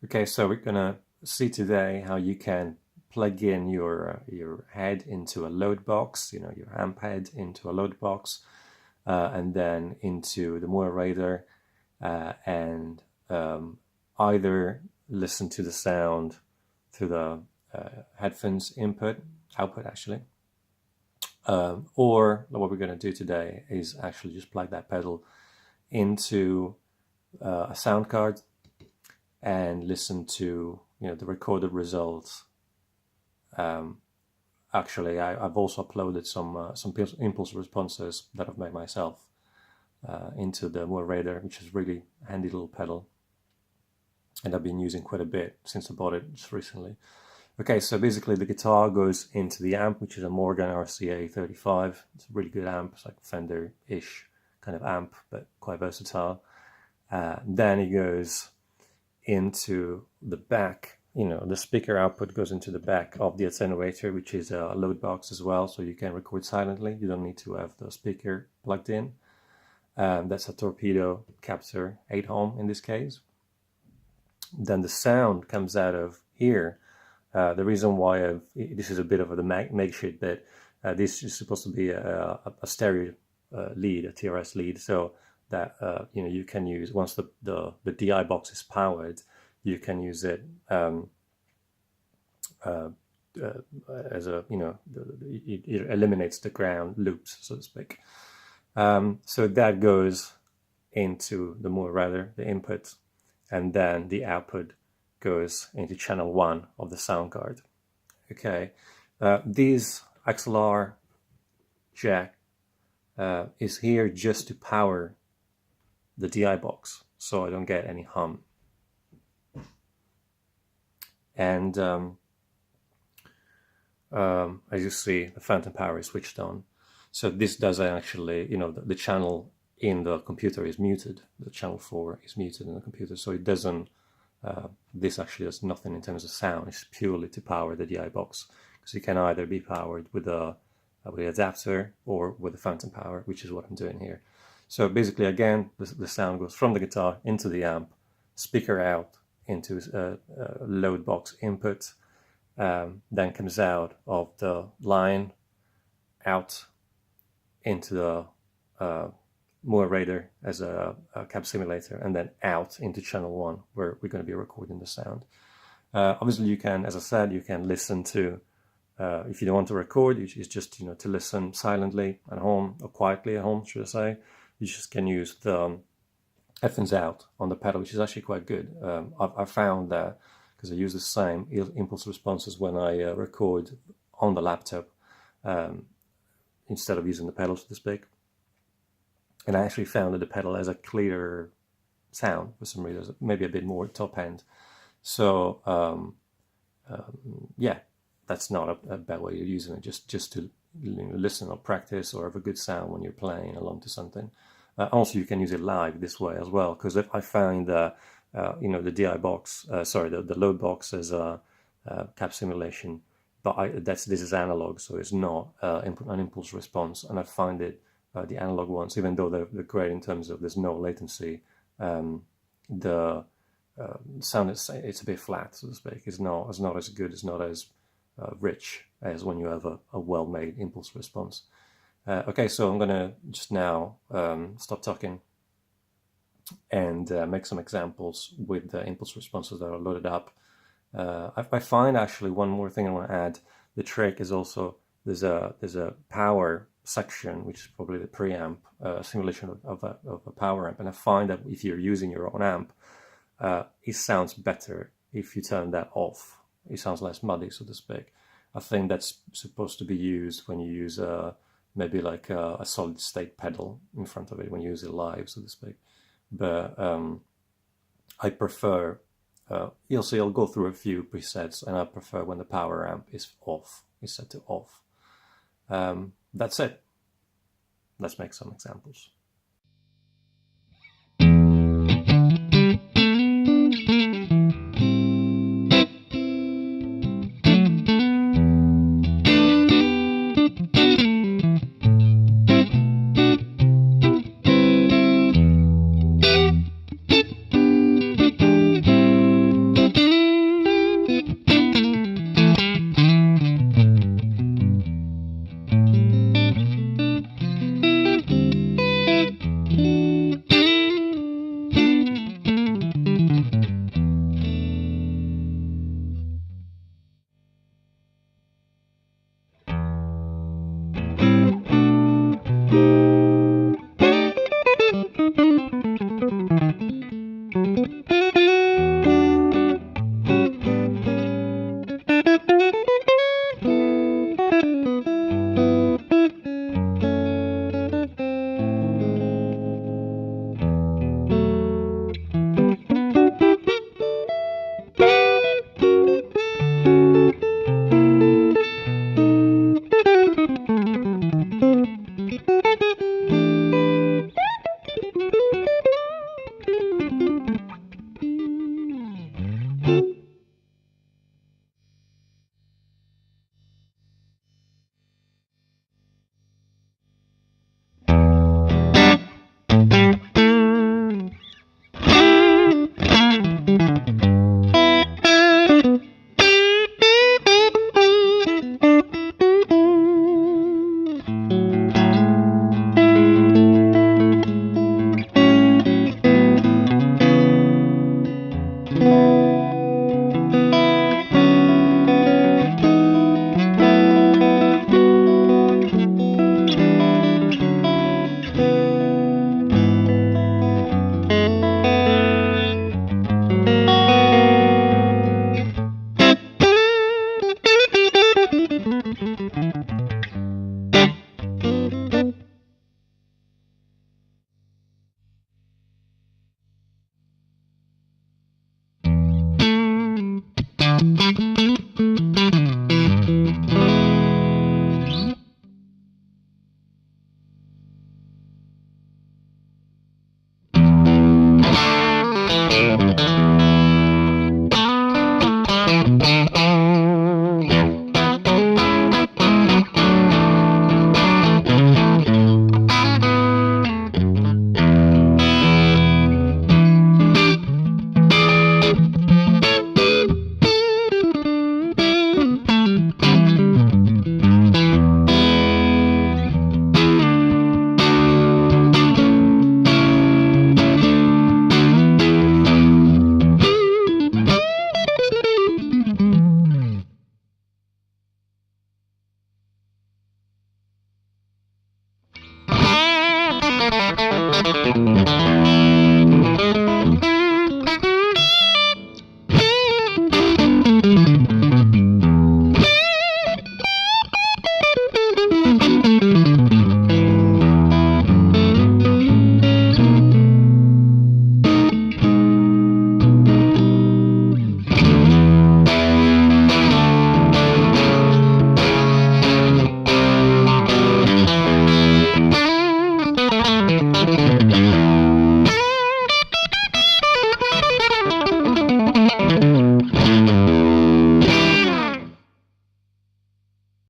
Okay, so we're gonna see today how you can plug in your head into a load box, your amp head into a load box, and then into the Mooer radar, and either listen to the sound through the headphones output actually, or what we're going to do today is actually just plug that pedal into a sound card and listen to the recorded results. Actually, I've also uploaded some impulse responses that I've made myself into the Mooer radar, which is really a handy little pedal, and I've been using quite a bit since I bought it just recently. Okay, so basically the guitar goes into the amp, which is a Morgan RCA 35. It's a really good amp. It's like Fender-ish kind of amp, but quite versatile. Then it goes into the back. The speaker output goes into the back of the attenuator, which is a load box as well, so you can record silently. You don't need to have the speaker plugged in. That's a Torpedo Captor 8 ohm in this case. Then the sound comes out of here. The reason why this is a bit of a makeshift bit, this is supposed to be a stereo lead, a TRS lead, so that you can use, once the DI box is powered, you can use it as a, it eliminates the ground loops, so to speak. So that goes into the Mooer radar, the input, and then the output goes into channel 1 of the sound card. Okay, this XLR jack is here just to power the DI box, so I don't get any hum. And as you see, the phantom power is switched on. So this doesn't actually, the channel in the computer is muted. The channel 4 is muted in the computer, so it doesn't, this actually does nothing in terms of sound. It's purely to power the DI box, because it can either be powered with the adapter or with the phantom power, which is what I'm doing here. So basically, again, the sound goes from the guitar into the amp, speaker out into load box input, then comes out of the line, out into the Mooer radar as a cab simulator, and then out into channel 1 where we're going to be recording the sound. Obviously, you can, as I said, you can listen to, if you don't want to record, it's just to listen silently at home, or quietly at home, should I say. You just can use the headphones out on the pedal, which is actually quite good. I've found that, because I use the same impulse responses when I record on the laptop, instead of using the pedal, so to speak. And I actually found that the pedal has a clearer sound for some reason, maybe a bit more top end. So yeah, that's not a bad way of using it, just to listen or practice or have a good sound when you're playing along to something. Also, you can use it live this way as well, because I find that the DI box, the load box is a cab simulation, but this is analog, so it's not an impulse response, and I find it the analog ones, even though they're great in terms of there's no latency, the sound it's a bit flat, so to speak. It's not as good, it's not as rich as when you have a well-made impulse response. Okay, so I'm gonna just now stop talking and make some examples with the impulse responses that are loaded up. I find actually one more thing I want to add. The trick is also there's a power section, which is probably the preamp simulation of a power amp, and I find that if you're using your own amp, it sounds better if you turn that off. It sounds less muddy, so to speak. I think that's supposed to be used when you use maybe like a solid state pedal in front of it, when you use it live, so to speak. But I prefer, you'll see I'll go through a few presets, and I prefer when the power amp is off, is set to off. That's it. Let's make some examples.